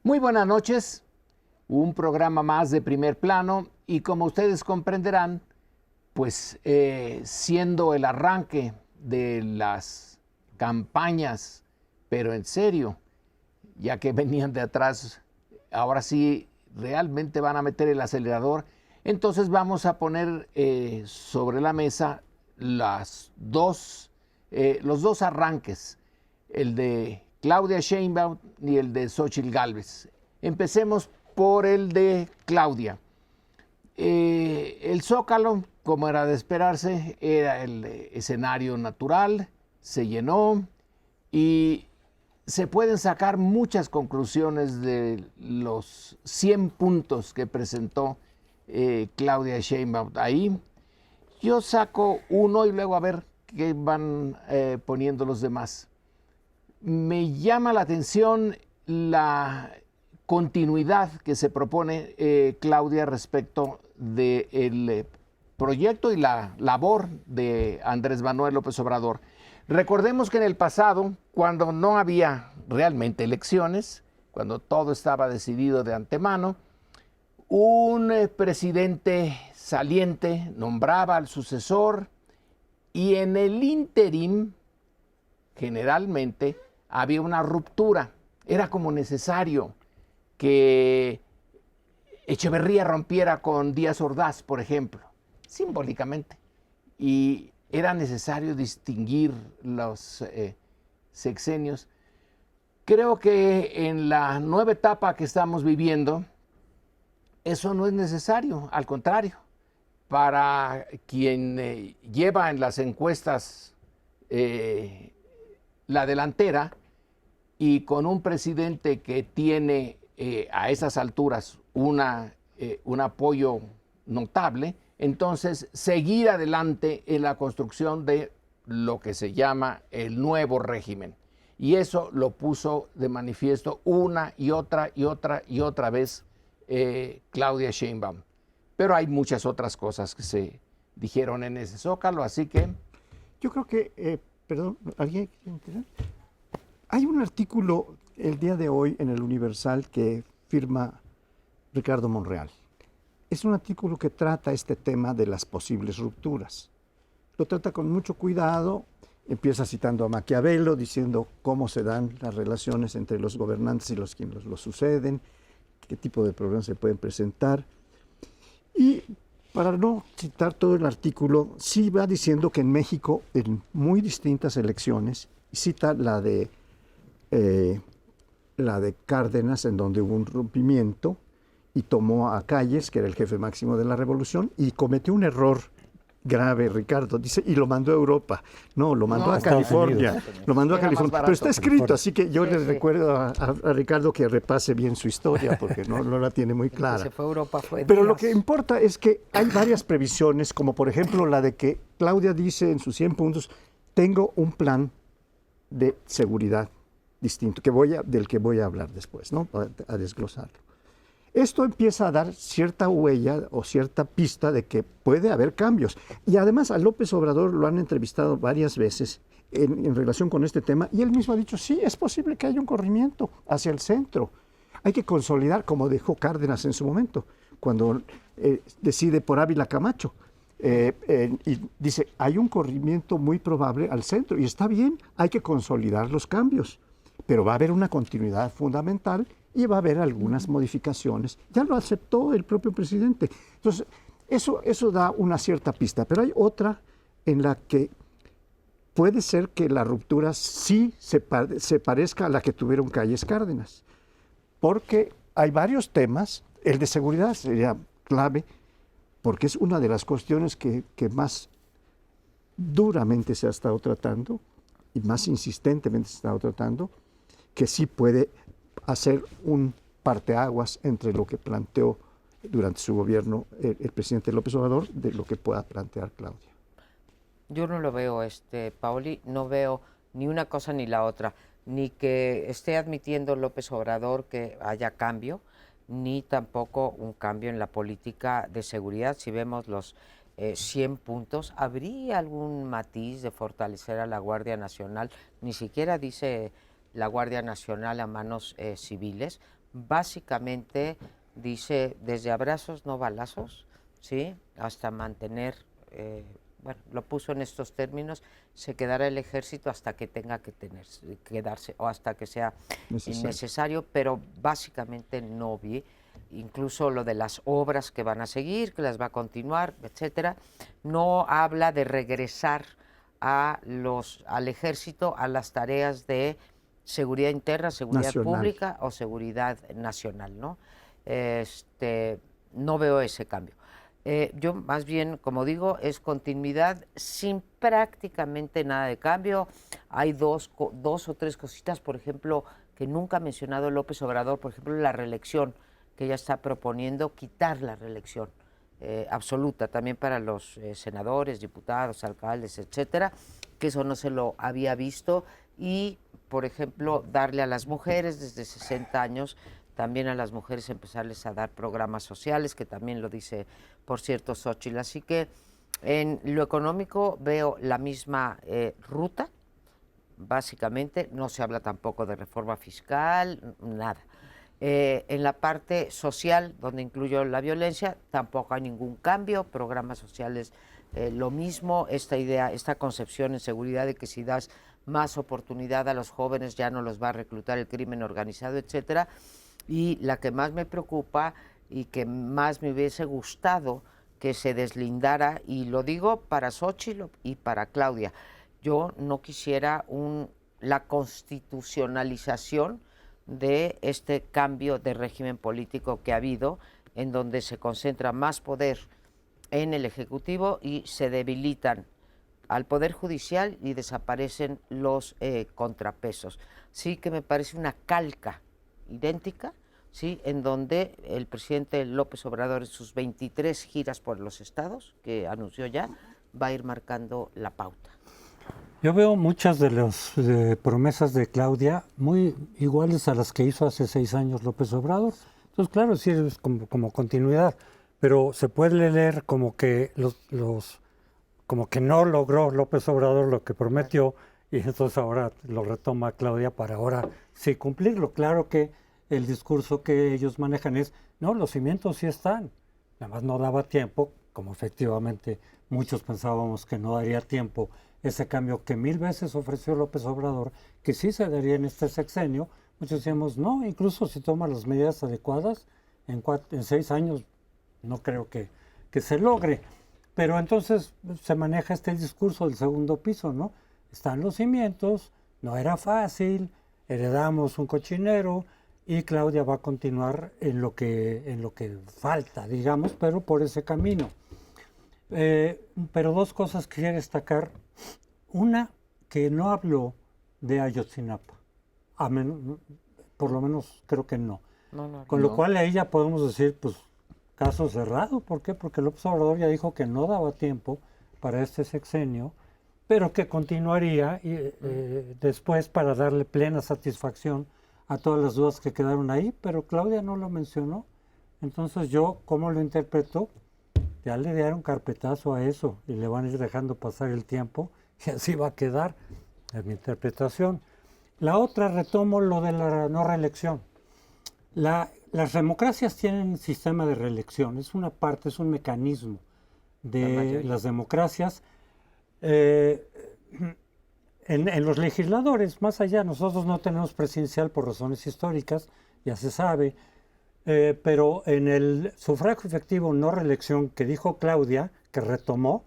Muy buenas noches, un programa más de Primer Plano y como ustedes comprenderán, pues siendo el arranque de las campañas, pero en serio, ya que venían de atrás, ahora sí realmente van a meter el acelerador, entonces vamos a poner sobre la mesa los dos arranques, el de Claudia Sheinbaum y el de Xóchitl Gálvez. Empecemos por el de Claudia. El Zócalo, como era de esperarse, era el escenario natural, se llenó y se pueden sacar muchas conclusiones de los 100 puntos que presentó Claudia Sheinbaum ahí. Yo saco uno y luego a ver qué van poniendo los demás. Me llama la atención la continuidad que se propone Claudia respecto del proyecto y la labor de Andrés Manuel López Obrador. Recordemos que en el pasado, cuando no había realmente elecciones, cuando todo estaba decidido de antemano, un presidente saliente nombraba al sucesor y en el ínterim, generalmente, había una ruptura. Era como necesario que Echeverría rompiera con Díaz Ordaz, por ejemplo, simbólicamente. Y era necesario distinguir los sexenios. Creo que en la nueva etapa que estamos viviendo, eso no es necesario, al contrario. Para quien lleva en las encuestas la delantera y con un presidente que tiene a esas alturas un apoyo notable, entonces seguir adelante en la construcción de lo que se llama el nuevo régimen. Y eso lo puso de manifiesto una y otra vez Claudia Sheinbaum. Pero hay muchas otras cosas que se dijeron en ese Zócalo, así que... Yo creo que, perdón, ¿alguien quiere entender? Hay un artículo el día de hoy en el Universal que firma Ricardo Monreal. Es un artículo que trata este tema de las posibles rupturas. Lo trata con mucho cuidado, empieza citando a Maquiavelo, diciendo cómo se dan las relaciones entre los gobernantes y los quienes los suceden, qué tipo de problemas se pueden presentar. Y para no citar todo el artículo, sí va diciendo que en México, en muy distintas elecciones, cita la de Cárdenas, en donde hubo un rompimiento, y tomó a Calles, que era el jefe máximo de la revolución, y cometió un error grave, Ricardo, dice, y lo mandó a Europa. No, lo mandó a California. Lo mandó a California. Pero está escrito, así que yo le recuerdo a Ricardo que repase bien su historia, porque no la tiene muy clara. Se fue a Europa, Pero lo que importa es que hay varias previsiones, como por ejemplo la de que Claudia dice en sus 100 puntos, tengo un plan de seguridad distinto, del que voy a hablar después, ¿no? A desglosarlo. Esto empieza a dar cierta huella o cierta pista de que puede haber cambios. Y además a López Obrador lo han entrevistado varias veces en relación con este tema y él mismo ha dicho, sí, es posible que haya un corrimiento hacia el centro. Hay que consolidar, como dijo Cárdenas en su momento, cuando decide por Ávila Camacho. Y dice, hay un corrimiento muy probable al centro y está bien, hay que consolidar los cambios, pero va a haber una continuidad fundamental y va a haber algunas modificaciones. Ya lo aceptó el propio presidente. Entonces, eso da una cierta pista, pero hay otra en la que puede ser que la ruptura sí se parezca a la que tuvieron Calles Cárdenas, porque hay varios temas, el de seguridad sería clave, porque es una de las cuestiones que más duramente se ha estado tratando y más insistentemente se ha estado tratando, que sí puede hacer un parteaguas entre lo que planteó durante su gobierno el presidente López Obrador de lo que pueda plantear Claudia. Yo no lo veo, Paoli, no veo ni una cosa ni la otra, ni que esté admitiendo López Obrador que haya cambio, ni tampoco un cambio en la política de seguridad. Si vemos los 100 puntos, ¿habría algún matiz de fortalecer a la Guardia Nacional? Ni siquiera dice la Guardia Nacional a manos civiles, básicamente dice desde abrazos no balazos, ¿sí? Hasta mantener, bueno, lo puso en estos términos, se quedará el ejército hasta que tenga que quedarse o hasta que sea necesario, pero básicamente no vi incluso lo de las obras que van a seguir, que las va a continuar, etcétera. No habla de regresar al ejército a las tareas de seguridad interna, seguridad nacional. pública o seguridad nacional, ¿no? No veo ese cambio. Yo más bien, como digo, es continuidad sin prácticamente nada de cambio. Hay dos o tres cositas, por ejemplo, que nunca ha mencionado López Obrador, por ejemplo, la reelección, que ella está proponiendo quitar la reelección absoluta, también para los senadores, diputados, alcaldes, etcétera, que eso no se lo había visto, y, por ejemplo, darle a las mujeres desde 60 años, también a las mujeres empezarles a dar programas sociales, que también lo dice, por cierto, Xóchitl. Así que en lo económico veo la misma ruta, básicamente, no se habla tampoco de reforma fiscal, nada. En la parte social, donde incluyo la violencia, tampoco hay ningún cambio, programas sociales lo mismo, esta concepción en seguridad de que si das más oportunidad a los jóvenes ya no los va a reclutar el crimen organizado, etcétera. Y la que más me preocupa y que más me hubiese gustado que se deslindara, y lo digo para Xóchitl y para Claudia, yo no quisiera la constitucionalización de este cambio de régimen político que ha habido, en donde se concentra más poder en el Ejecutivo y se debilitan al Poder Judicial y desaparecen los contrapesos. Sí que me parece una calca idéntica, ¿sí? En donde el presidente López Obrador en sus 23 giras por los estados, que anunció ya, va a ir marcando la pauta. Yo veo muchas de las promesas de Claudia muy iguales a las que hizo hace 6 años López Obrador. Entonces, claro, sí es como continuidad, pero se puede leer como que como que no logró López Obrador lo que prometió, y entonces ahora lo retoma Claudia para ahora sí cumplirlo. Claro que el discurso que ellos manejan es, no, los cimientos sí están, nada más no daba tiempo, como efectivamente muchos pensábamos que no daría tiempo ese cambio que 1000 veces ofreció López Obrador, que sí se daría en este sexenio. Muchos decíamos, no, incluso si toma las medidas adecuadas, en 6 años no creo que se logre. Pero entonces se maneja este discurso del segundo piso, ¿no? Están los cimientos, no era fácil, heredamos un cochinero, y Claudia va a continuar en lo que falta, digamos, pero por ese camino. Pero 2 cosas quería destacar. Una, que no habló de Ayotzinapa. Por lo menos creo que no. Con lo cual ahí ya podemos decir, pues, caso cerrado. ¿Por qué? Porque López Obrador ya dijo que no daba tiempo para este sexenio, pero que continuaría después para darle plena satisfacción a todas las dudas que quedaron ahí, pero Claudia no lo mencionó. Entonces yo, ¿cómo lo interpreto? Ya le dieron carpetazo a eso y le van a ir dejando pasar el tiempo y así va a quedar, es mi interpretación. La otra, retomo lo de la no reelección. Las democracias tienen un sistema de reelección, es una parte, es un mecanismo de las democracias. En los legisladores, más allá, nosotros no tenemos presidencial por razones históricas, ya se sabe, pero en el sufragio efectivo no reelección que dijo Claudia, que retomó,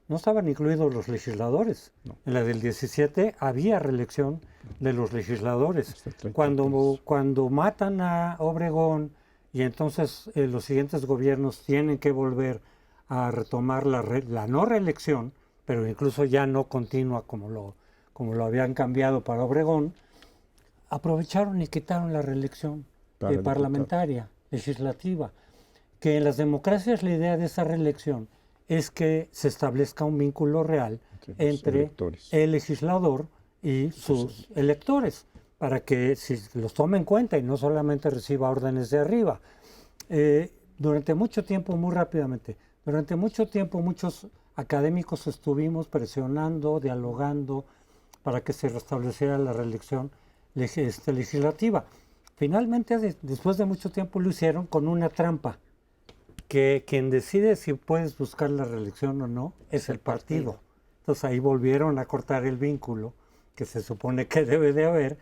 no estaban incluidos los legisladores. No. En la del 17 había reelección de los legisladores. Cuando matan a Obregón y entonces los siguientes gobiernos tienen que volver a retomar la no reelección, pero incluso ya no continua como lo habían cambiado para Obregón, aprovecharon y quitaron la reelección parlamentaria, legislativa, que en las democracias la idea de esa reelección es que se establezca un vínculo real entre el legislador y sus electores, para que si los tome en cuenta y no solamente reciba órdenes de arriba. Durante mucho tiempo, muy rápidamente, durante mucho tiempo muchos académicos estuvimos presionando, dialogando para que se restableciera la reelección legislativa. Finalmente, después de mucho tiempo lo hicieron con una trampa, que quien decide si puedes buscar la reelección o no es el partido. Entonces ahí volvieron a cortar el vínculo que se supone que debe de haber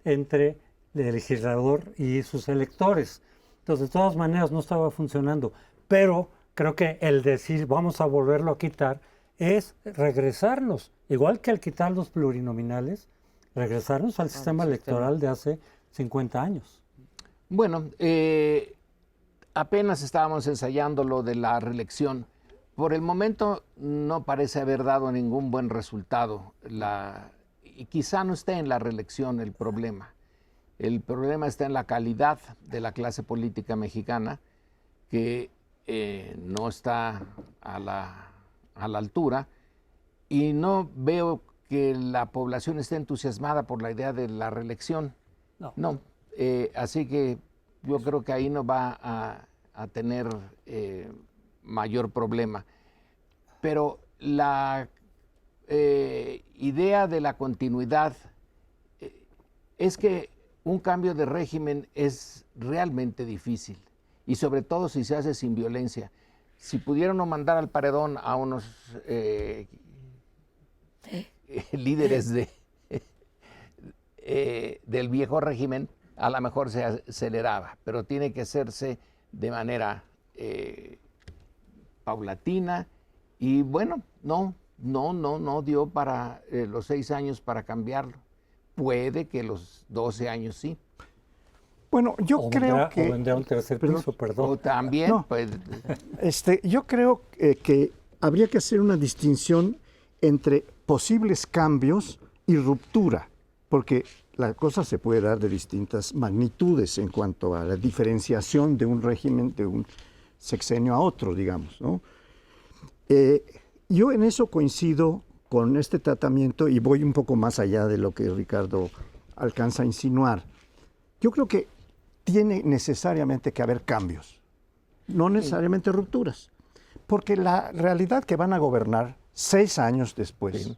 entre el legislador y sus electores. Entonces, de todas maneras, no estaba funcionando. Pero creo que el decir vamos a volverlo a quitar es regresarnos, igual que al quitar los plurinominales, regresarnos al sistema electoral de hace 50 años. Bueno, apenas estábamos ensayando lo de la reelección. Por el momento no parece haber dado ningún buen resultado. Y quizá no esté en la reelección el problema. El problema está en la calidad de la clase política mexicana, que no está a la altura, y no veo que la población esté entusiasmada por la idea de la reelección. No. Así que yo creo que ahí no va a tener mayor problema. Pero la idea de la continuidad es que un cambio de régimen es realmente difícil, y sobre todo si se hace sin violencia. Si pudieran no mandar al paredón a unos líderes del viejo régimen, a lo mejor se aceleraba, pero tiene que hacerse de manera paulatina, y bueno, no dio para los 6 años para cambiarlo. Puede que los 12 años sí. Bueno, yo creo que... O vendrá un tercer piso, perdón. O también, No. pues... Yo creo que habría que hacer una distinción entre posibles cambios y ruptura, porque la cosa se puede dar de distintas magnitudes en cuanto a la diferenciación de un régimen, de un sexenio a otro, digamos, ¿no? Yo en eso coincido con este tratamiento y voy un poco más allá de lo que Ricardo alcanza a insinuar. Yo creo que tiene necesariamente que haber cambios, no necesariamente rupturas, porque la realidad que van a gobernar 6 años después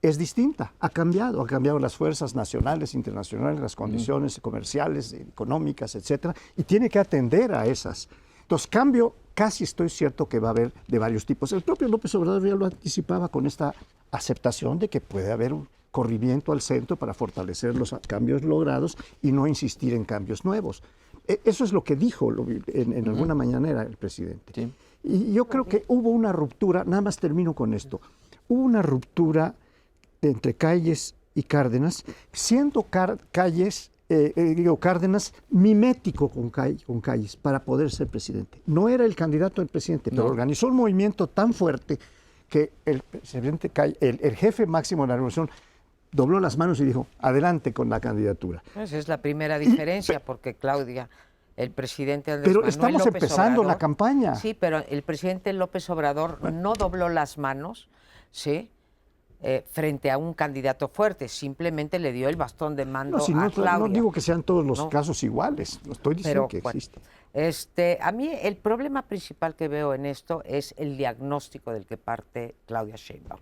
es distinta, ha cambiado las fuerzas nacionales, internacionales, las condiciones comerciales, económicas, etcétera, y tiene que atender a esas. Entonces, cambio, casi estoy cierto que va a haber de varios tipos. El propio López Obrador ya lo anticipaba con esta aceptación de que puede haber un corrimiento al centro para fortalecer los cambios logrados y no insistir en cambios nuevos. Eso es lo que dijo en alguna mañanera el presidente. Sí. Y yo creo que hubo una ruptura, nada más termino con esto, hubo una ruptura entre Calles y Cárdenas, siendo Cárdenas mimético con Calles para poder ser presidente. No era el candidato del presidente, pero organizó un movimiento tan fuerte que el jefe máximo de la revolución dobló las manos y dijo, adelante con la candidatura. Esa es la primera diferencia, porque Claudia, el presidente Andrés Pero Manuel estamos López empezando Obrador, la campaña. Sí, pero el presidente López Obrador no dobló las manos, ¿sí? Frente a un candidato fuerte, simplemente le dio el bastón de mando a Claudia. No digo que sean todos los casos iguales, no estoy diciendo que existe. A mí el problema principal que veo en esto es el diagnóstico del que parte Claudia Sheinbaum.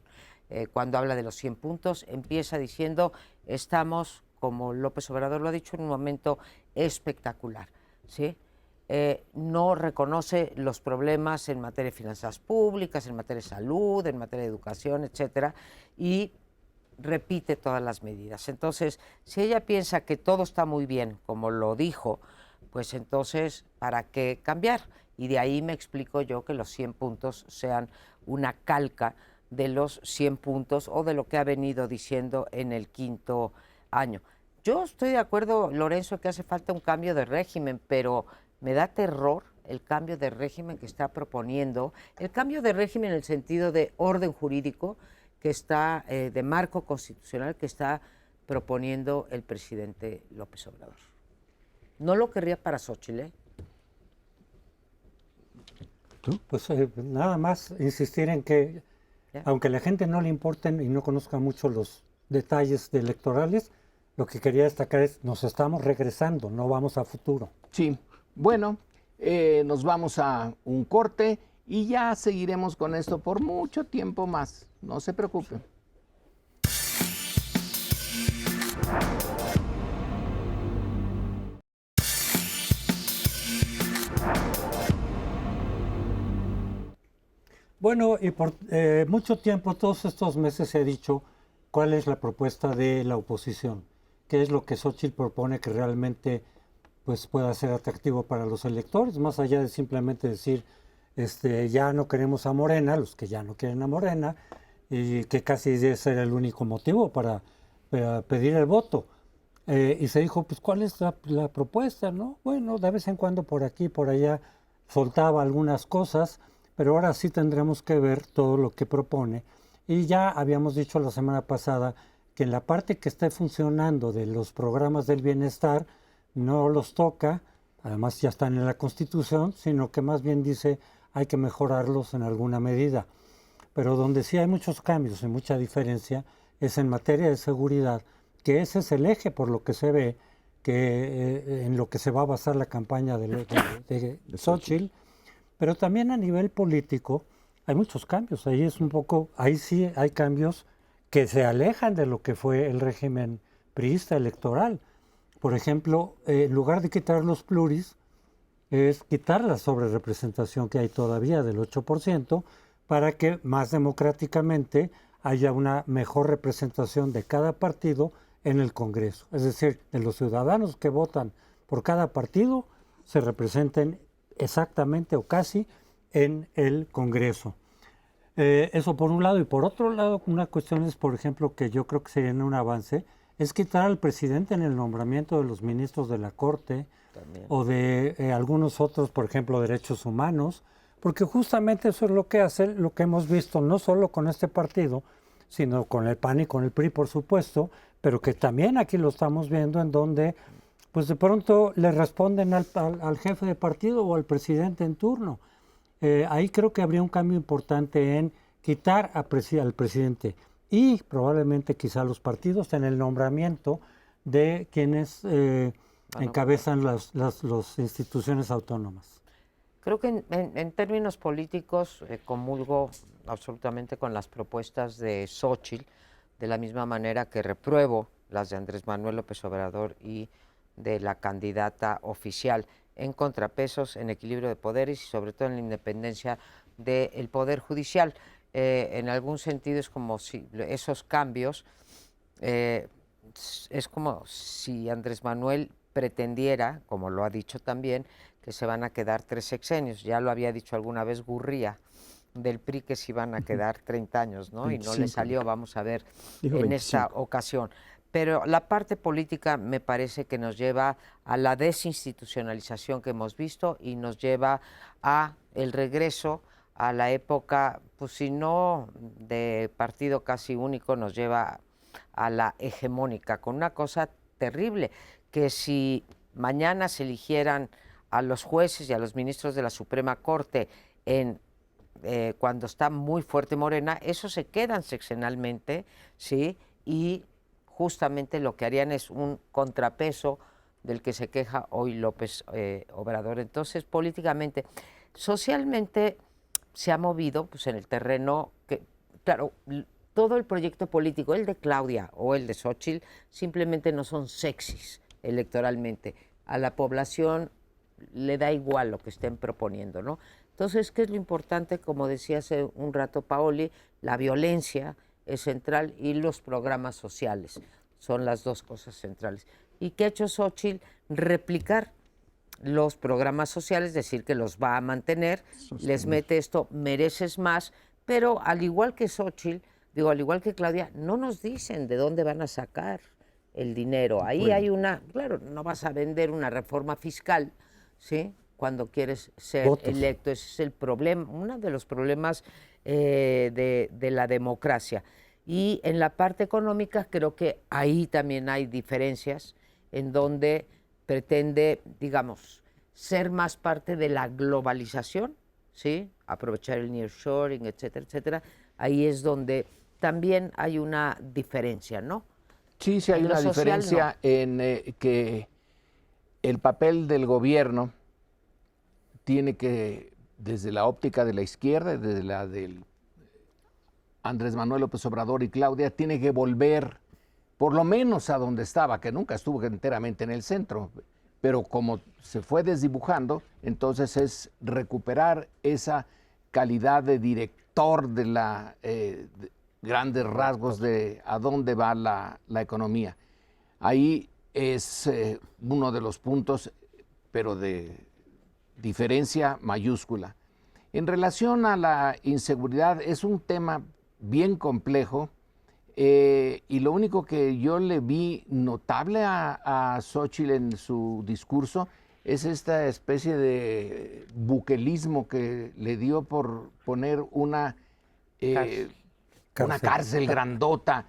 Cuando habla de los 100 puntos, empieza diciendo, estamos, como López Obrador lo ha dicho, en un momento espectacular, ¿sí? No reconoce los problemas en materia de finanzas públicas, en materia de salud, en materia de educación, etcétera, y repite todas las medidas. Entonces, si ella piensa que todo está muy bien, como lo dijo, pues entonces, ¿para qué cambiar? Y de ahí me explico yo que los 100 puntos sean una calca de los 100 puntos o de lo que ha venido diciendo en el 5º año. Yo estoy de acuerdo, Lorenzo, que hace falta un cambio de régimen, pero me da terror el cambio de régimen que está proponiendo, el cambio de régimen en el sentido de orden jurídico que está, de marco constitucional que está proponiendo el presidente López Obrador. No lo querría para Xóchitl, ¿eh? Pues nada más insistir en que, aunque a la gente no le importen y no conozca mucho los detalles electorales, lo que quería destacar es, nos estamos regresando, no vamos a futuro. Sí, bueno, nos vamos a un corte y ya seguiremos con esto por mucho tiempo más. No se preocupen. Bueno, y por mucho tiempo, todos estos meses se ha dicho cuál es la propuesta de la oposición, qué es lo que Xóchitl propone que realmente pues, pueda ser atractivo para los electores, más allá de simplemente decir, ya no queremos a Morena, los que ya no quieren a Morena, y que casi ese era el único motivo para pedir el voto. Y se dijo, pues, ¿cuál es la propuesta, no? Bueno, de vez en cuando por aquí, por allá, soltaba algunas cosas, pero ahora sí tendremos que ver todo lo que propone. Y ya habíamos dicho la semana pasada que en la parte que esté funcionando de los programas del bienestar, no los toca, además ya están en la Constitución, sino que más bien dice hay que mejorarlos en alguna medida. Pero donde sí hay muchos cambios y mucha diferencia es en materia de seguridad, que ese es el eje por lo que se ve, que en lo que se va a basar la campaña de Xóchitl, pero también a nivel político hay muchos cambios. Ahí es un poco, ahí sí hay cambios que se alejan de lo que fue el régimen priista electoral. Por ejemplo, en lugar de quitar los pluris, es quitar la sobrerepresentación que hay todavía del 8% para que más democráticamente haya una mejor representación de cada partido en el Congreso. Es decir, de los ciudadanos que votan por cada partido se representen exactamente o casi en el Congreso. Eso por un lado. Y por otro lado, una cuestión es, por ejemplo, que yo creo que sería un avance, es quitar al presidente en el nombramiento de los ministros de la Corte también, o de algunos otros, por ejemplo, derechos humanos, porque justamente eso es lo que hace, lo que hemos visto no solo con este partido, sino con el PAN y con el PRI, por supuesto, pero que también aquí lo estamos viendo en donde pues de pronto le responden al jefe de partido o al presidente en turno. Ahí creo que habría un cambio importante en quitar al presidente y probablemente quizá los partidos en el nombramiento de quienes encabezan las instituciones autónomas. Creo que en términos políticos comulgo absolutamente con las propuestas de Xóchitl, de la misma manera que repruebo las de Andrés Manuel López Obrador y de la candidata oficial, en contrapesos, en equilibrio de poderes y sobre todo en la independencia del Poder Judicial. En algún sentido es como si esos cambios, es como si Andrés Manuel pretendiera, como lo ha dicho también, que se van a quedar 3 sexenios. Ya lo había dicho alguna vez Gurría del PRI que se iban a quedar 30 años, ¿no? 25. Y no le salió, vamos a ver, dijo en 25. Esta ocasión. Pero la parte política me parece que nos lleva a la desinstitucionalización que hemos visto y nos lleva a el regreso a la época, pues si no de partido casi único, nos lleva a la hegemónica, con una cosa terrible, que si mañana se eligieran a los jueces y a los ministros de la Suprema Corte cuando está muy fuerte Morena, esos se quedan sexenalmente, ¿sí? Y justamente lo que harían es un contrapeso del que se queja hoy López Obrador. Entonces, políticamente, socialmente se ha movido pues, en el terreno que, claro, todo el proyecto político, el de Claudia o el de Xóchitl, simplemente no son sexys electoralmente. A la población le da igual lo que estén proponiendo, ¿no? Entonces, ¿qué es lo importante? Como decía hace un rato Paoli, la violencia es central y los programas sociales son las dos cosas centrales. ¿Y qué ha hecho Xóchitl? Replicar los programas sociales, decir que los va a mantener, les mete esto, mereces más, pero al igual que Xóchitl, digo, al igual que Claudia, no nos dicen de dónde van a sacar el dinero. Ahí hay una, claro, no vas a vender una reforma fiscal, ¿sí? Cuando quieres ser electo, ese es el problema, uno de los problemas de la democracia. Y en la parte económica creo que ahí también hay diferencias en donde pretende, digamos, ser más parte de la globalización, ¿sí? Aprovechar el nearshoring, etcétera, etcétera. Ahí es donde también hay una diferencia, ¿no? Sí, sí hay una diferencia en que el papel del gobierno tiene que, desde la óptica de la izquierda, desde la del Andrés Manuel López Obrador y Claudia, tiene que volver por lo menos a donde estaba, que nunca estuvo enteramente en el centro, pero como se fue desdibujando, entonces es recuperar esa calidad de director de grandes rasgos de a dónde va la economía. Ahí es uno de los puntos, pero de diferencia mayúscula. En relación a la inseguridad, es un tema bien complejo, y lo único que yo le vi notable a Xóchitl en su discurso es esta especie de buquelismo que le dio por poner una cárcel grandota,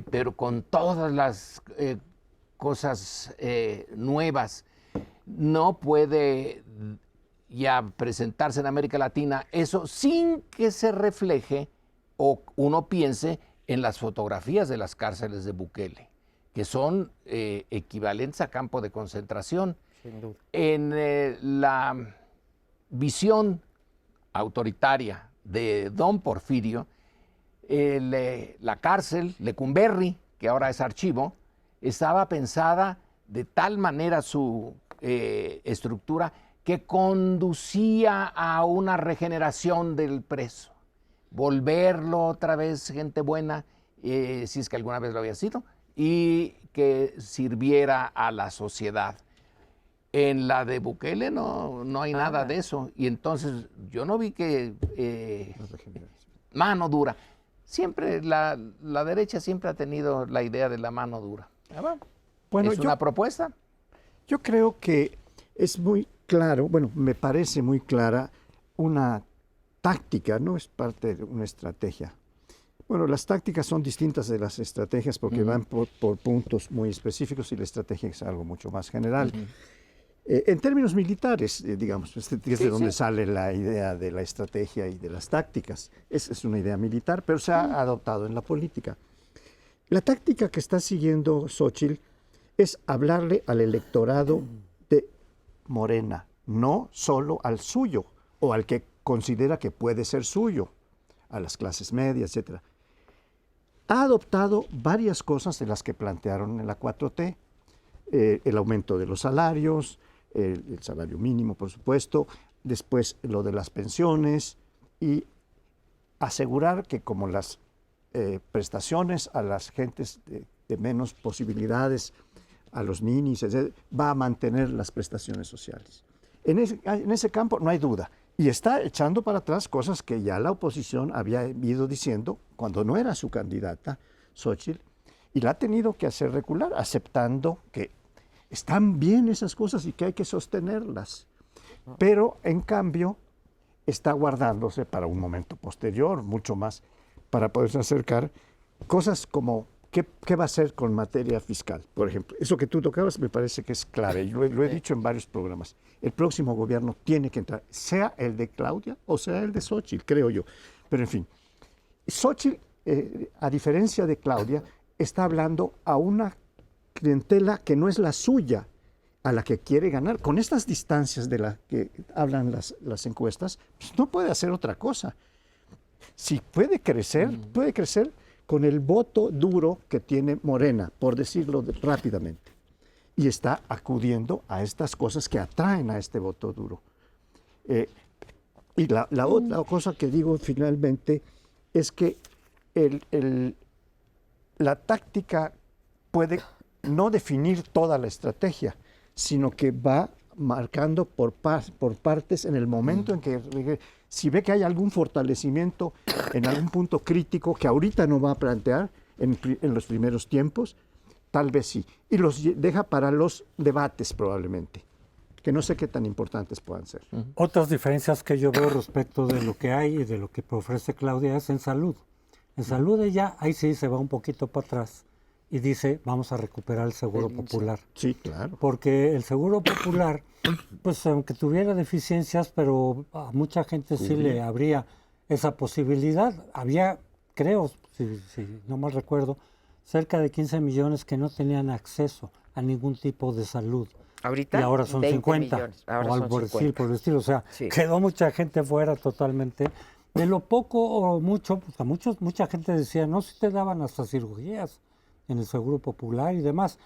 pero con todas las cosas nuevas. No puede ya presentarse en América Latina eso sin que se refleje o uno piense en las fotografías de las cárceles de Bukele, que son equivalentes a campo de concentración. Sin duda. En la visión autoritaria de don Porfirio, la cárcel, Lecumberri, que ahora es archivo, estaba pensada de tal manera su estructura que conducía a una regeneración del preso, volverlo otra vez gente buena, si es que alguna vez lo había sido, y que sirviera a la sociedad. En la de Bukele no hay nada de eso, y entonces yo no vi que mano dura. Siempre la derecha siempre ha tenido la idea de la mano dura. Bueno, ¿Es una propuesta? Yo creo que es muy claro, bueno, me parece muy clara una táctica, no es parte de una estrategia. Bueno, las tácticas son distintas de las estrategias porque van por puntos muy específicos y la estrategia es algo mucho más general. En términos militares, digamos, es de donde sale la idea de la estrategia y de las tácticas. Es una idea militar, pero se ha adoptado en la política. La táctica que está siguiendo Xóchitl es hablarle al electorado de Morena, no solo al suyo o al que considera que puede ser suyo, a las clases medias, etc. Ha adoptado varias cosas de las que plantearon en la 4T, el aumento de los salarios, el salario mínimo, por supuesto, después lo de las pensiones y asegurar que como las prestaciones a las gentes de menos posibilidades, a los ninis, etc., va a mantener las prestaciones sociales. En ese campo no hay duda. Y está echando para atrás cosas que ya la oposición había ido diciendo cuando no era su candidata, Xóchitl, y la ha tenido que hacer recular, aceptando que están bien esas cosas y que hay que sostenerlas. Pero, en cambio, está guardándose para un momento posterior, mucho más, para poderse acercar cosas como ¿qué va a hacer con materia fiscal? Por ejemplo, eso que tú tocabas me parece que es clave, y lo he dicho en varios programas. El próximo gobierno tiene que entrar, sea el de Claudia o sea el de Xóchitl, creo yo. Pero, en fin, Xóchitl, a diferencia de Claudia, está hablando a una clientela que no es la suya, a la que quiere ganar. Con estas distancias de las que hablan las encuestas, pues no puede hacer otra cosa. Si puede crecer con el voto duro que tiene Morena, por decirlo rápidamente. Y está acudiendo a estas cosas que atraen a este voto duro. Y la otra cosa que digo finalmente es que la táctica puede no definir toda la estrategia, sino que va marcando por partes en el momento en que, si ve que hay algún fortalecimiento en algún punto crítico que ahorita no va a plantear en los primeros tiempos, tal vez sí. Y los deja para los debates probablemente, que no sé qué tan importantes puedan ser. Otras diferencias que yo veo respecto de lo que hay y de lo que ofrece Claudia es en salud. En salud ella, ahí sí se va un poquito para atrás y dice, vamos a recuperar el Seguro Popular. Sí, claro. Porque el Seguro Popular, pues aunque tuviera deficiencias, pero a mucha gente sí le habría esa posibilidad. Había, creo, si no mal recuerdo, cerca de 15 millones que no tenían acceso a ningún tipo de salud. Ahorita y ahora son 50, millones. Ahora o son algo 50. por el estilo. O sea, Sí. quedó mucha gente fuera totalmente. De lo poco o mucho, pues mucha gente decía, no, si te daban hasta cirugías en el Seguro Popular y demás.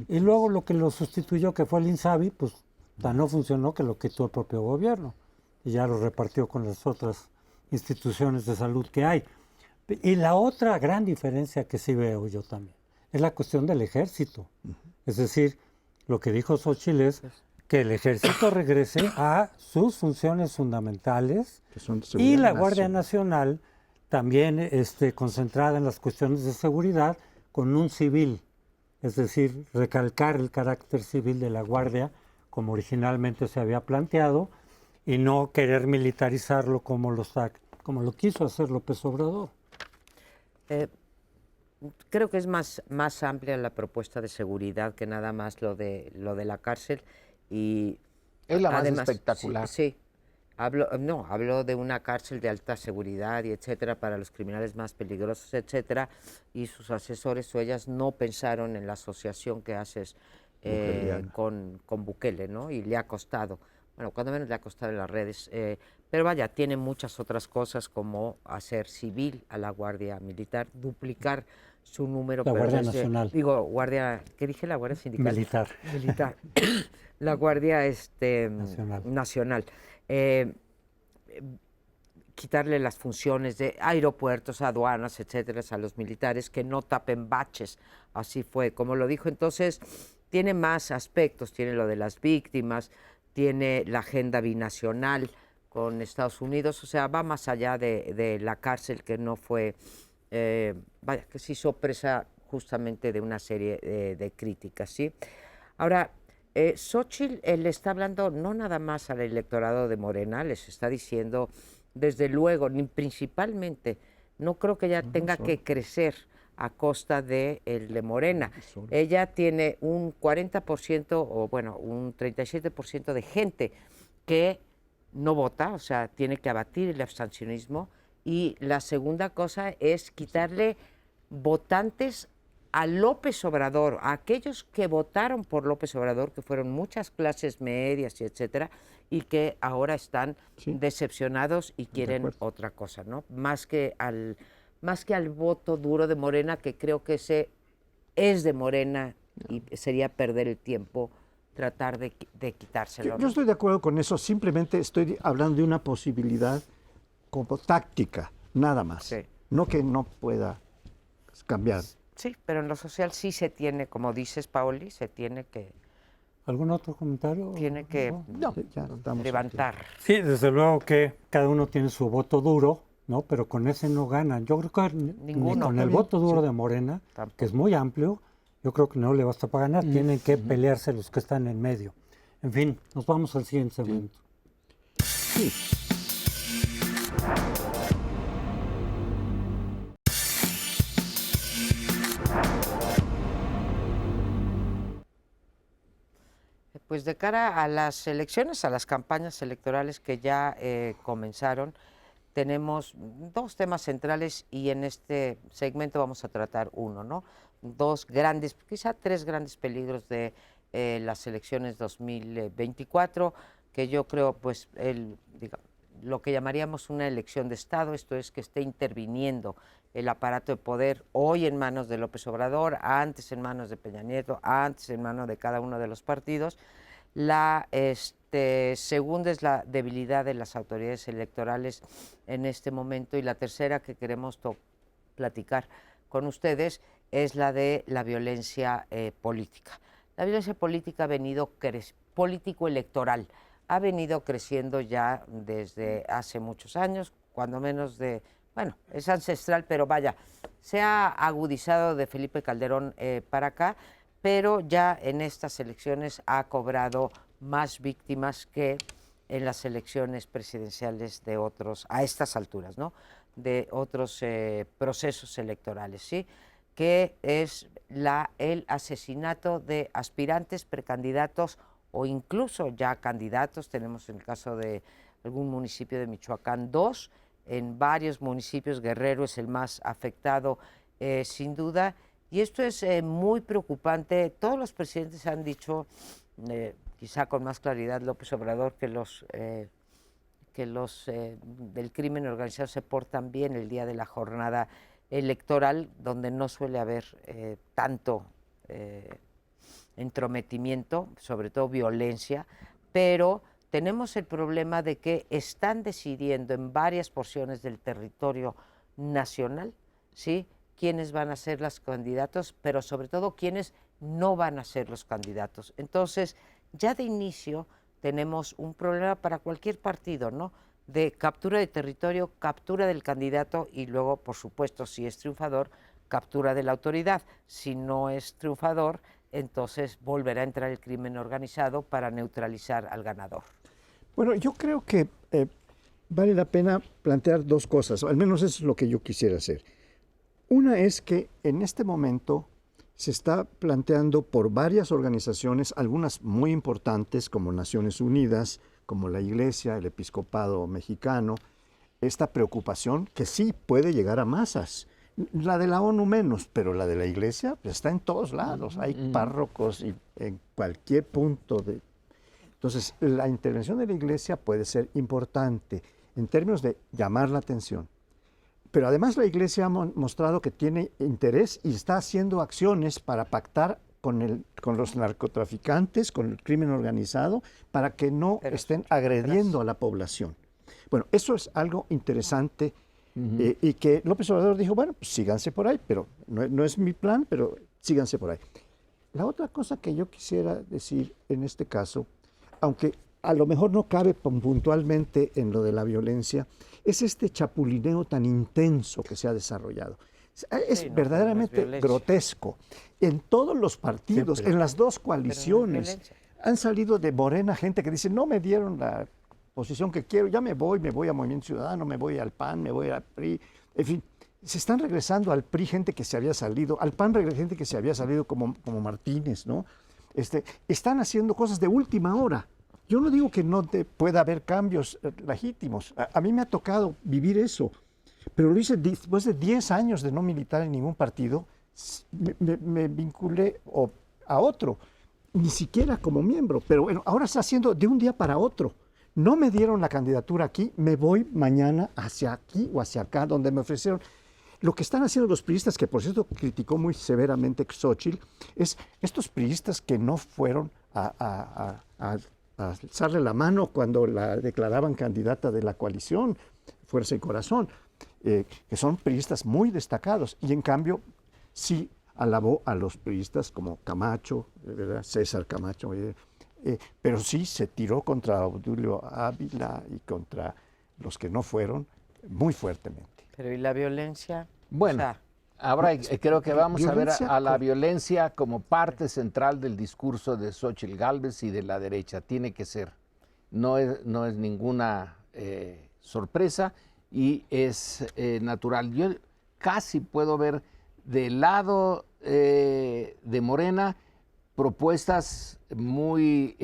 Y luego lo que lo sustituyó, que fue el INSABI, pues no funcionó, que lo quitó el propio gobierno. Y ya lo repartió con las otras instituciones de salud que hay. Y la otra gran diferencia que sí veo yo también es la cuestión del ejército. Es decir, lo que dijo Xóchitl es que el ejército regrese a sus funciones fundamentales Que son de y seguridad la Guardia nacional. Nacional también concentrada en las cuestiones de seguridad con un civil. Es decir, recalcar el carácter civil de la Guardia como originalmente se había planteado y no querer militarizarlo como lo quiso hacer López Obrador. Creo que es más amplia la propuesta de seguridad que nada más lo de la cárcel y Es la más además, espectacular. Sí. Hablo de una cárcel de alta seguridad y etcétera para los criminales más peligrosos, etcétera, y sus asesores o ellas no pensaron en la asociación que haces con Bukele, ¿no? Y le ha costado, bueno, cuando menos le ha costado en las redes, pero vaya, tiene muchas otras cosas como hacer civil a la Guardia Militar, duplicar su número. La Guardia desde- Nacional. Digo, Guardia, ¿qué dije? La Guardia Sindical. Militar. La Guardia Nacional. Nacional. Quitarle las funciones de aeropuertos, aduanas, etcétera, a los militares, que no tapen baches. Así fue, como lo dijo. Entonces, tiene más aspectos, tiene lo de las víctimas, tiene la agenda binacional con Estados Unidos, o sea, va más allá de la cárcel, que no fue, vaya, que se hizo presa justamente de una serie de críticas, ¿sí? Ahora, Xóchitl le está hablando no nada más al electorado de Morena, les está diciendo, desde luego, ni principalmente, no creo que ella tenga que crecer a costa de el de Morena. Ella tiene un 40% o bueno, un 37% de gente que no vota, o sea, tiene que abatir el abstencionismo. Y la segunda cosa es quitarle votantes a López Obrador, a aquellos que votaron por López Obrador, que fueron muchas clases medias y etcétera, y que ahora están decepcionados y quieren otra cosa, ¿no? Más que al voto duro de Morena, que creo que ese es de Morena y sería perder el tiempo tratar de quitárselo. Yo estoy de acuerdo con eso, simplemente estoy hablando de una posibilidad como táctica, nada más. Sí. No que no pueda cambiar. Sí, pero en lo social sí se tiene, como dices, Paoli, se tiene que ¿Algún otro comentario? No, ya estamos levantar. Sí, desde luego que cada uno tiene su voto duro, ¿no? Pero con ese no ganan. Yo creo que ni Ninguno. con el voto duro de Morena, Tampoco. que es muy amplio, yo creo que no le basta para ganar. Tienen que pelearse los que están en medio. En fin, nos vamos al siguiente segmento. Pues de cara a las elecciones, a las campañas electorales que ya comenzaron, tenemos dos temas centrales y en este segmento vamos a tratar uno, ¿no? Dos grandes, quizá tres grandes peligros de las elecciones 2024, que yo creo, pues, lo que llamaríamos una elección de Estado, esto es que esté interviniendo el aparato de poder hoy en manos de López Obrador, antes en manos de Peña Nieto, antes en manos de cada uno de los partidos. La segunda es la debilidad de las autoridades electorales en este momento y la tercera que queremos platicar con ustedes es la de la violencia política. La violencia política ha venido político-electoral, ha venido creciendo ya desde hace muchos años, cuando menos bueno, es ancestral, pero vaya, se ha agudizado de Felipe Calderón para acá, pero ya en estas elecciones ha cobrado más víctimas que en las elecciones presidenciales de otros, a estas alturas, ¿no? De otros procesos electorales, ¿sí? Que es el asesinato de aspirantes, precandidatos o incluso ya candidatos. Tenemos en el caso de algún municipio de Michoacán 2, en varios municipios. Guerrero es el más afectado, sin duda, y esto es muy preocupante. Todos los presidentes han dicho, quizá con más claridad López Obrador, que los del crimen organizado se portan bien el día de la jornada electoral, donde no suele haber tanto entrometimiento, sobre todo violencia, pero tenemos el problema de que están decidiendo en varias porciones del territorio nacional, ¿sí?, quiénes van a ser los candidatos, pero sobre todo quiénes no van a ser los candidatos. Entonces, ya de inicio tenemos un problema para cualquier partido, ¿no?, de captura de territorio, captura del candidato y luego, por supuesto, si es triunfador, captura de la autoridad. Si no es triunfador, entonces volverá a entrar el crimen organizado para neutralizar al ganador. Bueno, yo creo que vale la pena plantear dos cosas, al menos eso es lo que yo quisiera hacer. Una es que en este momento se está planteando por varias organizaciones, algunas muy importantes como Naciones Unidas, como la Iglesia, el Episcopado Mexicano, esta preocupación que sí puede llegar a masas. La de la ONU menos, pero la de la Iglesia pues, está en todos lados. Hay párrocos y en cualquier punto de... Entonces, la intervención de la Iglesia puede ser importante en términos de llamar la atención. Pero además la Iglesia ha mostrado que tiene interés y está haciendo acciones para pactar con los narcotraficantes, con el crimen organizado, para que no estén agrediendo a la población. Bueno, eso es algo interesante y que López Obrador dijo, bueno, pues síganse por ahí, pero no es mi plan, pero síganse por ahí. La otra cosa que yo quisiera decir en este caso, aunque a lo mejor no cabe puntualmente en lo de la violencia, es este chapulineo tan intenso que se ha desarrollado. Es Sí, no, verdaderamente no es violencia. grotesco. En todos los partidos, Siempre. en las dos Pero no es coaliciones, violencia. han salido de Morena gente que dice, no me dieron la posición que quiero, ya me voy a Movimiento Ciudadano, me voy al PAN, me voy al PRI, en fin. Se están regresando al PRI gente que se había salido, al PAN gente que se había salido como Martínez, ¿no? Están haciendo cosas de última hora. Yo no digo que no pueda haber cambios legítimos. A mí me ha tocado vivir eso, pero lo hice después de 10 años de no militar en ningún partido, me vinculé a otro, ni siquiera como miembro, pero bueno, ahora está haciendo de un día para otro. No me dieron la candidatura aquí, me voy mañana hacia aquí o hacia acá, donde me ofrecieron. Lo que están haciendo los priistas, que por cierto criticó muy severamente Xóchitl, es estos priistas que no fueron a alzarle la mano cuando la declaraban candidata de la coalición, Fuerza y Corazón, que son priistas muy destacados, y en cambio sí alabó a los priistas como Camacho, ¿verdad? César Camacho, pero sí se tiró contra Obdulio Ávila y contra los que no fueron muy fuertemente. Pero ¿y la violencia? Bueno, O sea, ahora creo que vamos a ver violencia a la con- violencia como parte central del discurso de Xóchitl Gálvez y de la derecha. Tiene que ser. No es ninguna sorpresa y es natural. Yo casi puedo ver del lado de Morena propuestas muy,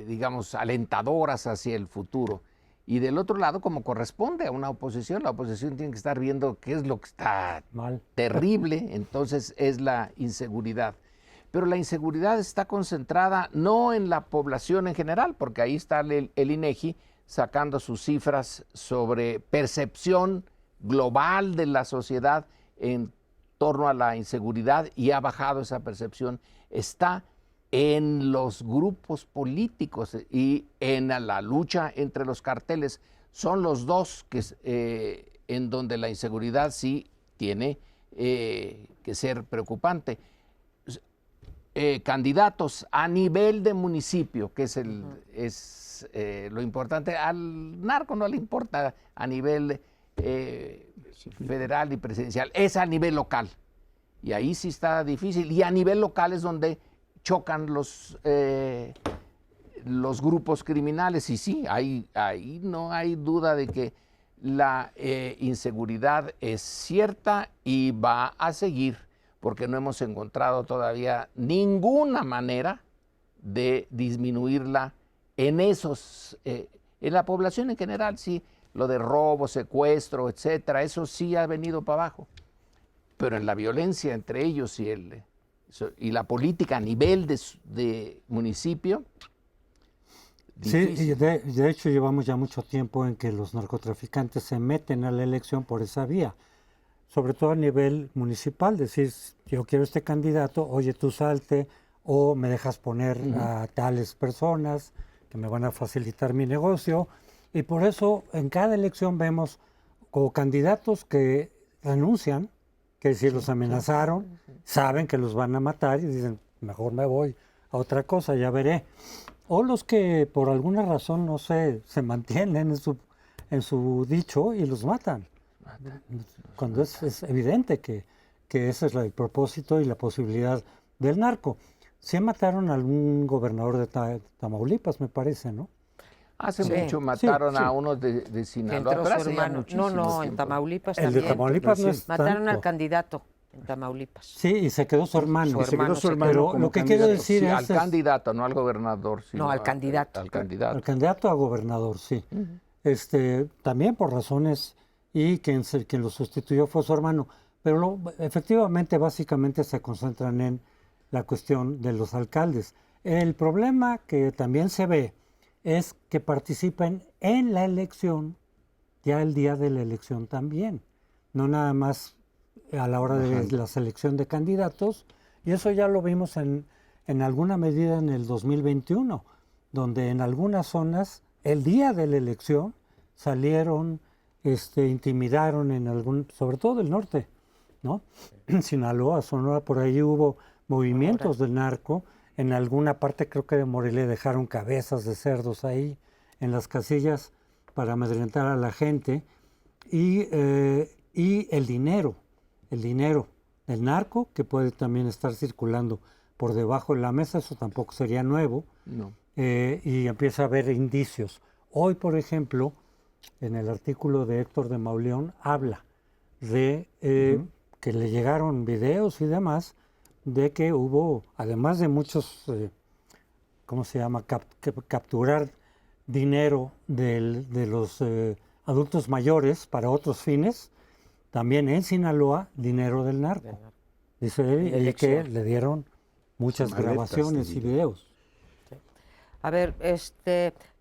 digamos, alentadoras hacia el futuro. Y del otro lado, como corresponde a una oposición, la oposición tiene que estar viendo qué es lo que está Mal. terrible, entonces es la inseguridad. Pero la inseguridad está concentrada no en la población en general, porque ahí está el INEGI sacando sus cifras sobre percepción global de la sociedad en torno a la inseguridad y ha bajado esa percepción. Está en los grupos políticos y en la lucha entre los carteles. Son los dos que, en donde la inseguridad sí tiene que ser preocupante. Candidatos a nivel de municipio, que es lo importante. Al narco no le importa a nivel federal y presidencial, es a nivel local. Y ahí sí está difícil. Y a nivel local es donde chocan los grupos criminales. Y sí, ahí no hay duda de que la inseguridad es cierta y va a seguir, porque no hemos encontrado todavía ninguna manera de disminuirla en en la población en general. Sí, lo de robo, secuestro, etcétera, eso sí ha venido para abajo. Pero en la violencia entre ellos y la política a nivel de municipio, Sí, y difícil. de hecho llevamos ya mucho tiempo en que los narcotraficantes se meten a la elección por esa vía, sobre todo a nivel municipal, decir, yo quiero este candidato, oye, tú salte, o me dejas poner a tales personas, que me van a facilitar mi negocio. Y por eso en cada elección vemos como candidatos que renuncian, que si los amenazaron, saben que los van a matar y dicen, mejor me voy a otra cosa, ya veré. O los que por alguna razón, no sé, se mantienen en su dicho y los matan. Cuando es evidente que ese es el propósito y la posibilidad del narco. Sí mataron a algún gobernador de Tamaulipas, me parece, ¿no? Hace Sí, mucho mataron sí. a unos de Que Sinaloa. entró pero su hace ya hermano. No, muchísimo en tiempo. Tamaulipas El de también. Tamaulipas no es Mataron al tanto. candidato en Tamaulipas. Sí, y se quedó su hermano. Su Se quedó su se hermano Pero como lo que quiero candidato. decir Sí, es... al candidato, no al gobernador, sino al candidato. Al candidato. Al candidato a gobernador, sí. También por razones, y quien lo sustituyó fue su hermano. Pero efectivamente, básicamente se concentran en la cuestión de los alcaldes. El problema que también se ve es que participen en la elección, ya el día de la elección también, no nada más a la hora de la selección de candidatos, y eso ya lo vimos en alguna medida en el 2021, donde en algunas zonas, el día de la elección, salieron, intimidaron sobre todo del norte, ¿no? En Sinaloa, Sonora, por ahí hubo movimientos del narco. En alguna parte, creo que de Morelia, dejaron cabezas de cerdos ahí en las casillas para amedrentar a la gente. Y el dinero del narco, que puede también estar circulando por debajo de la mesa, eso tampoco sería nuevo. No. Y empieza a haber indicios. Hoy, por ejemplo, en el artículo de Héctor de Mauleón, habla de que le llegaron videos y demás, de que hubo, además de muchos, ¿cómo se llama?, capturar dinero de los adultos mayores para otros fines, también en Sinaloa, dinero del narco. Dice él, y que le dieron muchas Maletas, grabaciones te y diré. videos. A ver,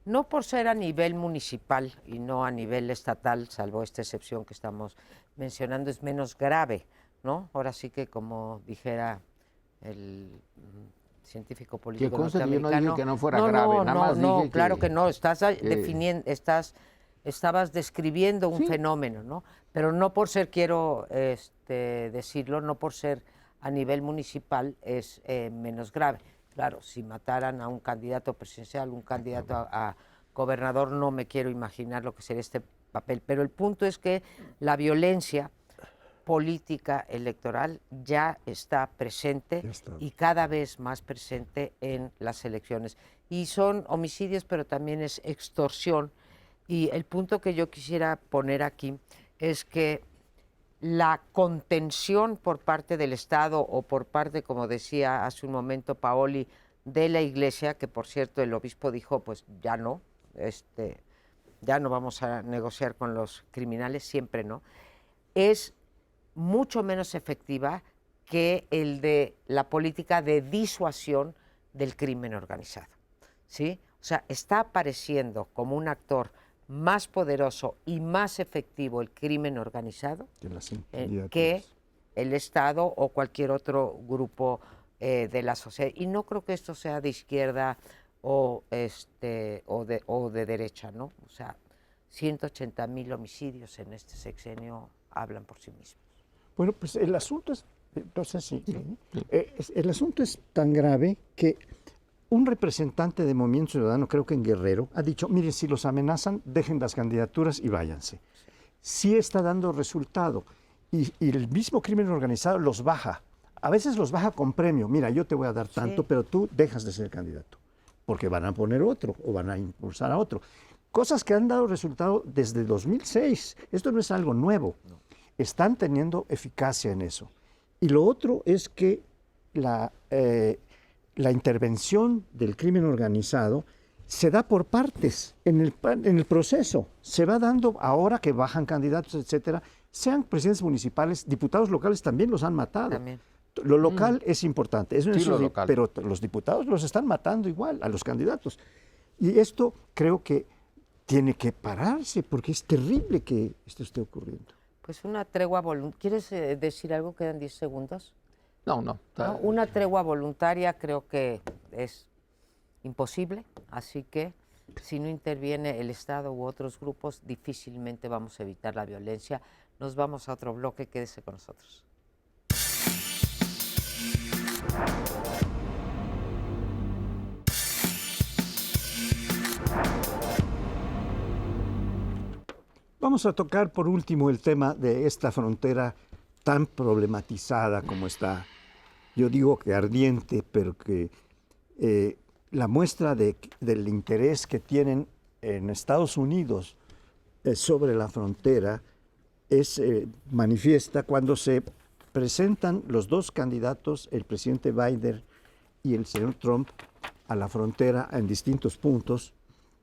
no por ser a nivel municipal y no a nivel estatal, salvo esta excepción que estamos mencionando, es menos grave, ¿no? Ahora sí que, como dijera el científico político Que conste que yo no norteamericano... dije que no fuera grave, nada más dije claro que- que no, estabas describiendo un fenómeno, ¿no? Pero no por ser, quiero decirlo, no por ser a nivel municipal es menos grave. Claro, si mataran a un candidato presidencial, un candidato a gobernador, no me quiero imaginar lo que sería este papel. Pero el punto es que la violencia política electoral ya está presente y cada vez más presente en las elecciones. Y son homicidios, pero también es extorsión. Y el punto que yo quisiera poner aquí es que la contención por parte del Estado o por parte, como decía hace un momento Paoli, de la Iglesia, que por cierto el obispo dijo, pues ya no vamos a negociar con los criminales, siempre no, es mucho menos efectiva que el de la política de disuasión del crimen organizado, ¿sí? O sea, está apareciendo como un actor más poderoso y más efectivo el crimen organizado que el Estado o cualquier otro grupo de la sociedad. Y no creo que esto sea de izquierda o de derecha, ¿no? O sea, 180,000 homicidios en este sexenio hablan por sí mismos. Bueno, pues el asunto es, entonces sí, el asunto es tan grave que un representante de Movimiento Ciudadano, creo que en Guerrero, ha dicho, miren, si los amenazan, dejen las candidaturas y váyanse. Sí está dando resultado. Y el mismo crimen organizado los baja. A veces los baja con premio. Mira, yo te voy a dar tanto, pero tú dejas de ser candidato. Porque van a poner otro o van a impulsar a otro. Cosas que han dado resultado desde 2006. Esto no es algo nuevo. Están teniendo eficacia en eso. Y lo otro es que la intervención del crimen organizado se da por partes en el proceso. Se va dando ahora que bajan candidatos, etcétera, sean presidentes municipales, diputados locales también los han matado. También. Lo local es importante, eso Sí, sí, lo local. pero los diputados los están matando igual a los candidatos. Y esto creo que tiene que pararse porque es terrible que esto esté ocurriendo. Pues una tregua voluntaria. ¿Quieres decir algo? Quedan 10 segundos. No. ¿No? Una tregua voluntaria creo que es imposible, así que si no interviene el Estado u otros grupos, difícilmente vamos a evitar la violencia. Nos vamos a otro bloque, quédese con nosotros. Vamos a tocar por último el tema de esta frontera tan problematizada como está. Yo digo que ardiente, pero que la muestra del interés que tienen en Estados Unidos sobre la frontera es manifiesta cuando se presentan los dos candidatos, el presidente Biden y el señor Trump, a la frontera en distintos puntos,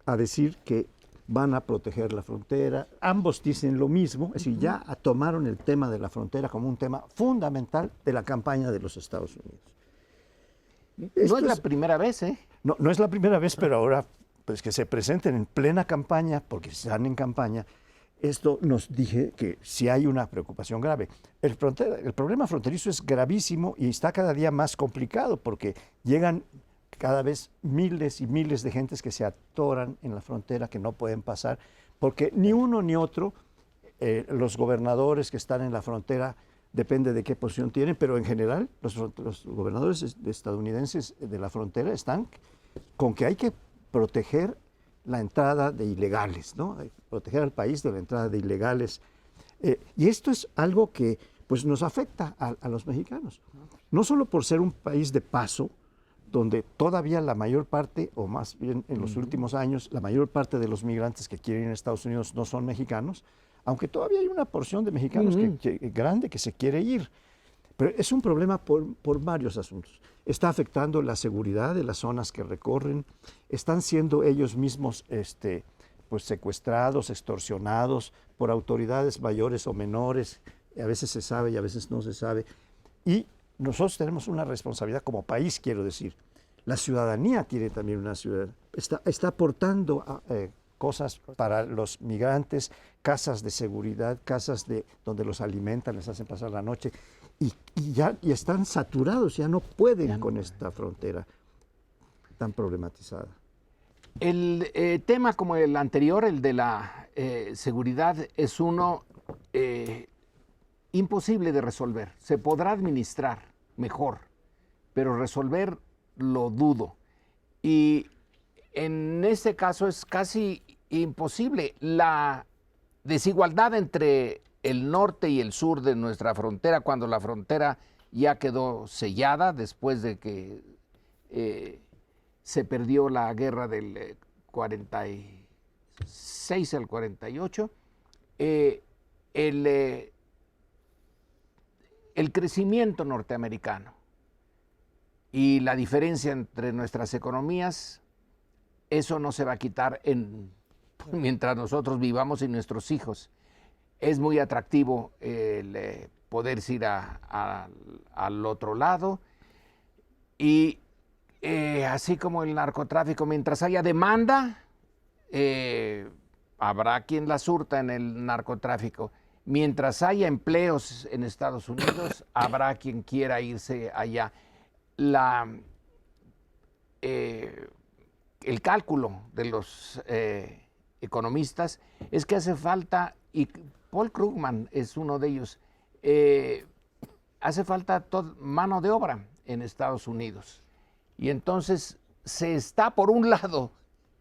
a decir que van a proteger la frontera. Ambos dicen lo mismo, es decir, ya tomaron el tema de la frontera como un tema fundamental de la campaña de los Estados Unidos. No es la primera vez, ¿eh? No es la primera vez, pero ahora pues que se presenten en plena campaña, porque están en campaña, esto nos dije que sí hay una preocupación grave. El problema fronterizo es gravísimo y está cada día más complicado porque llegan cada vez miles y miles de gentes que se atoran en la frontera, que no pueden pasar, porque ni uno ni otro, los gobernadores que están en la frontera, depende de qué posición tienen, pero en general los gobernadores estadounidenses de la frontera están con que hay que proteger la entrada de ilegales, ¿no? Proteger al país de la entrada de ilegales. Y esto es algo que pues, nos afecta a los mexicanos, no solo por ser un país de paso, donde todavía la mayor parte, o más bien en los últimos años, la mayor parte de los migrantes que quieren ir a Estados Unidos no son mexicanos, aunque todavía hay una porción de mexicanos grande que se quiere ir. Pero es un problema por varios asuntos. Está afectando la seguridad de las zonas que recorren, están siendo ellos mismos pues secuestrados, extorsionados por autoridades mayores o menores, a veces se sabe y a veces no se sabe. Y nosotros tenemos una responsabilidad como país, quiero decir. La ciudadanía tiene también una ciudadanía. Está aportando cosas para los migrantes, casas de seguridad, casas donde los alimentan, les hacen pasar la noche. Y están saturados, ya no pueden con esta frontera tan problematizada. El tema como el anterior, el de la seguridad, es uno imposible de resolver. Se podrá administrar mejor, pero resolver lo dudo. Y en este caso es casi imposible. La desigualdad entre el norte y el sur de nuestra frontera, cuando la frontera ya quedó sellada después de que se perdió la guerra del 46 al 48, el crecimiento norteamericano y la diferencia entre nuestras economías, eso no se va a quitar mientras nosotros vivamos y nuestros hijos. Es muy atractivo el poder ir al otro lado y así como el narcotráfico, mientras haya demanda, habrá quien la surta en el narcotráfico. Mientras haya empleos en Estados Unidos, habrá quien quiera irse allá. El cálculo de los economistas es que hace falta, y Paul Krugman es uno de ellos, hace falta mano de obra en Estados Unidos. Y entonces se está, por un lado,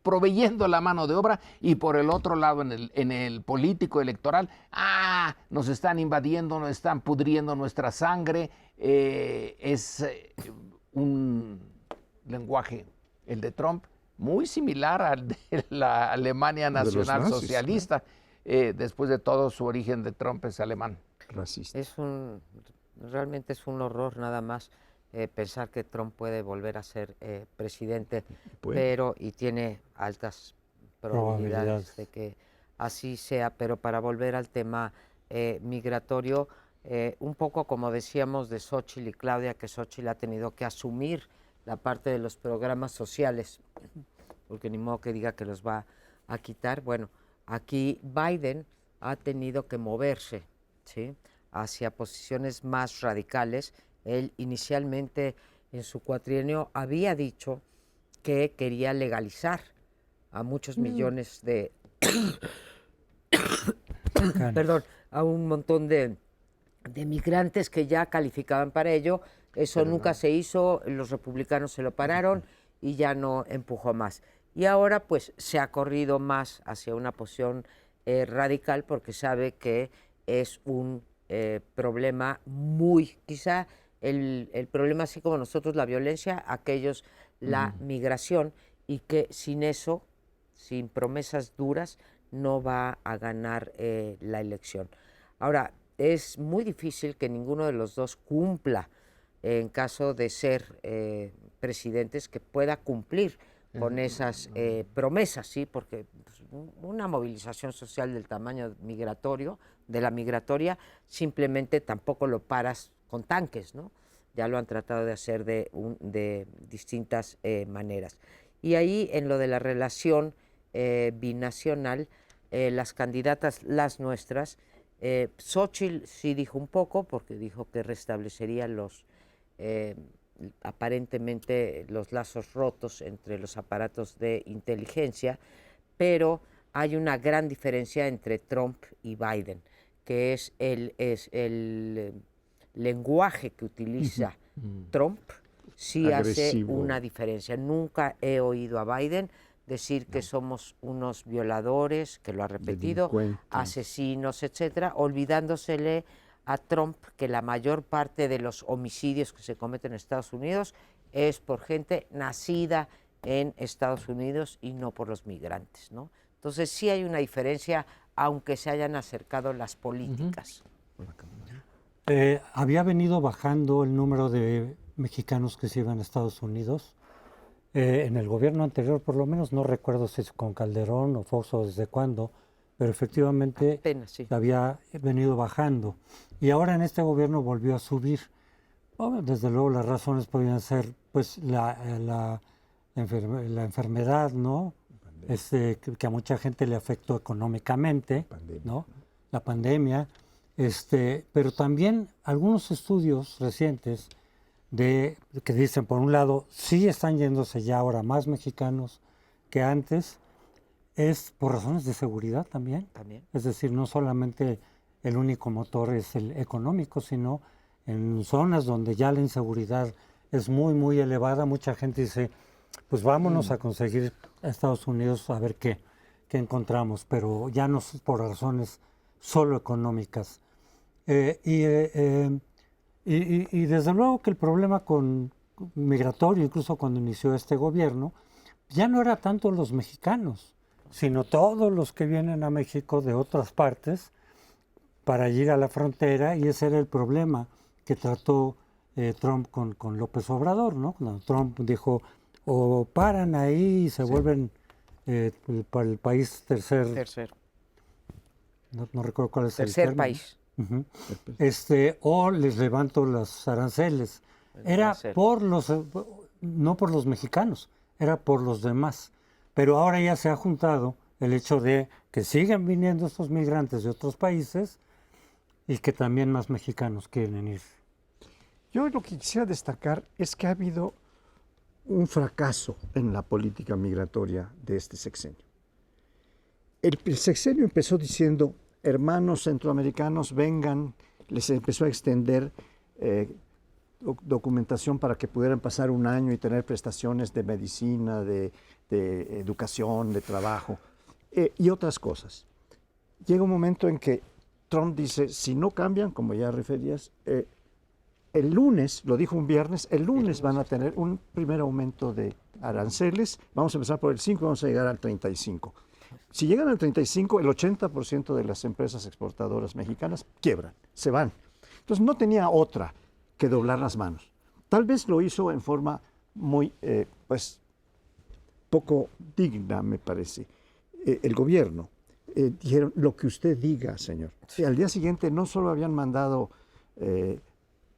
proveyendo la mano de obra y por el otro lado, en el político electoral, nos están invadiendo, nos están pudriendo nuestra sangre. Es un lenguaje, el de Trump, muy similar al de la Alemania nacionalsocialista. Después de todo, su origen de Trump es alemán. Racista. Realmente es un horror nada más pensar que Trump puede volver a ser presidente, y tiene altas probabilidades de que así sea. Pero para volver al tema migratorio, un poco como decíamos de Xóchitl y Claudia, que Xóchitl ha tenido que asumir la parte de los programas sociales, porque ni modo que diga que los va a quitar. Bueno, aquí Biden ha tenido que moverse, ¿sí?, hacia posiciones más radicales. Él inicialmente en su cuatrienio había dicho que quería legalizar a muchos millones de, perdón, a un montón de migrantes que ya calificaban para ello. Eso nunca se hizo, los republicanos se lo pararon y ya no empujó más. Y ahora pues se ha corrido más hacia una posición radical porque sabe que es un problema muy, quizá el problema así como nosotros la violencia, aquellos la migración, y que sin eso, sin promesas duras, no va a ganar la elección. Ahora, es muy difícil que ninguno de los dos cumpla en caso de ser presidentes, que pueda cumplir con esas promesas, ¿sí? Porque pues, una movilización social del tamaño migratorio, de la migratoria, simplemente tampoco lo paras con tanques, ¿no? Ya lo han tratado de hacer de distintas maneras. Y ahí, en lo de la relación binacional, las candidatas, las nuestras, Xóchitl sí dijo un poco, porque dijo que restablecería aparentemente los lazos rotos entre los aparatos de inteligencia, pero hay una gran diferencia entre Trump y Biden, que es el lenguaje que utiliza Trump, sí Agresivo. hace una diferencia. Nunca he oído a Biden decir que somos unos violadores, que lo ha repetido, Delincuentes. asesinos, etcétera, olvidándosele a Trump que la mayor parte de los homicidios que se cometen en Estados Unidos es por gente nacida en Estados Unidos y no por los migrantes, ¿no? Entonces sí hay una diferencia, aunque se hayan acercado las políticas. Había venido bajando el número de mexicanos que se iban a Estados Unidos. En el gobierno anterior, por lo menos, no recuerdo si es con Calderón o Fox o desde cuándo, pero efectivamente Apenas, sí. había venido bajando. Y ahora en este gobierno volvió a subir. Bueno, desde luego las razones podían ser pues la enfermedad, ¿no? Que a mucha gente le afectó económicamente, ¿no? La pandemia. Pero también algunos estudios recientes que dicen, por un lado, sí están yéndose ya ahora más mexicanos que antes, es por razones de seguridad también. Es decir, no solamente el único motor es el económico, sino en zonas donde ya la inseguridad es muy, muy elevada, mucha gente dice, pues vámonos a conseguir a Estados Unidos a ver qué encontramos, pero ya no es por razones solo económicas. Y desde luego que el problema migratorio, incluso cuando inició este gobierno, ya no era tanto los mexicanos, sino todos los que vienen a México de otras partes para ir a la frontera, y ese era el problema que trató Trump con López Obrador, ¿no? Cuando Trump dijo, o paran ahí y se vuelven para el país tercer. No recuerdo cuál es el Tercer término. país. O les levanto los aranceles. Era no por los mexicanos, era por los demás. Pero ahora ya se ha juntado el hecho de que siguen viniendo estos migrantes de otros países y que también más mexicanos quieren ir. Yo lo que quisiera destacar es que ha habido un fracaso en la política migratoria de este sexenio. El sexenio empezó diciendo, hermanos centroamericanos, vengan, les empezó a extender documentación para que pudieran pasar un año y tener prestaciones de medicina, de educación, de trabajo y otras cosas. Llega un momento en que Trump dice, si no cambian, como ya referías, el lunes, lo dijo un viernes, el lunes van a tener un primer aumento de aranceles, vamos a empezar por el 5 y vamos a llegar al 35. Si llegan al 35, el 80% de las empresas exportadoras mexicanas quiebran, se van. Entonces no tenía otra que doblar las manos. Tal vez lo hizo en forma muy, poco digna, me parece. El gobierno dijeron, lo que usted diga, señor. Y al día siguiente no solo habían mandado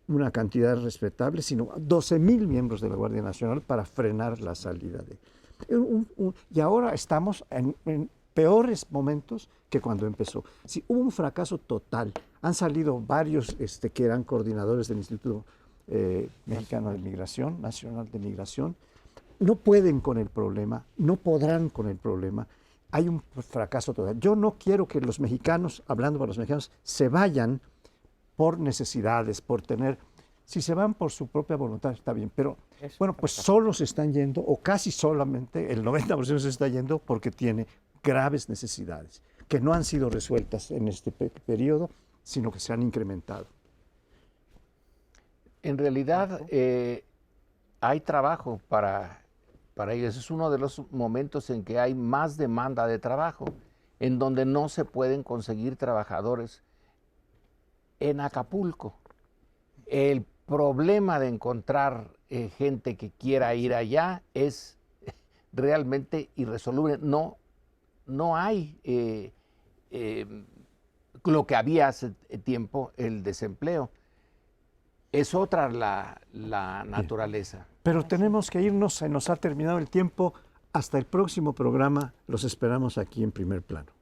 una cantidad respetable, sino 12,000 miembros de la Guardia Nacional para frenar la salida de... y ahora estamos en peores momentos que cuando empezó. Sí, hubo un fracaso total. Han salido varios que eran coordinadores del Instituto Mexicano de Migración, Nacional de Migración, no pueden con el problema, no podrán con el problema. Hay un fracaso total. Yo no quiero que los mexicanos, hablando para los mexicanos, se vayan por necesidades, por tener... Si se van por su propia voluntad, está bien, pero bueno, pues solo se están yendo, o casi solamente, el 90% se está yendo porque tiene graves necesidades, que no han sido resueltas en este periodo, sino que se han incrementado. En realidad hay trabajo para ellos. Es uno de los momentos en que hay más demanda de trabajo, en donde no se pueden conseguir trabajadores en Acapulco. El problema de encontrar gente que quiera ir allá es realmente irresoluble. No hay lo que había hace tiempo, el desempleo. Es otra la naturaleza. Pero tenemos que irnos, se nos ha terminado el tiempo. Hasta el próximo programa, los esperamos aquí en Primer Plano.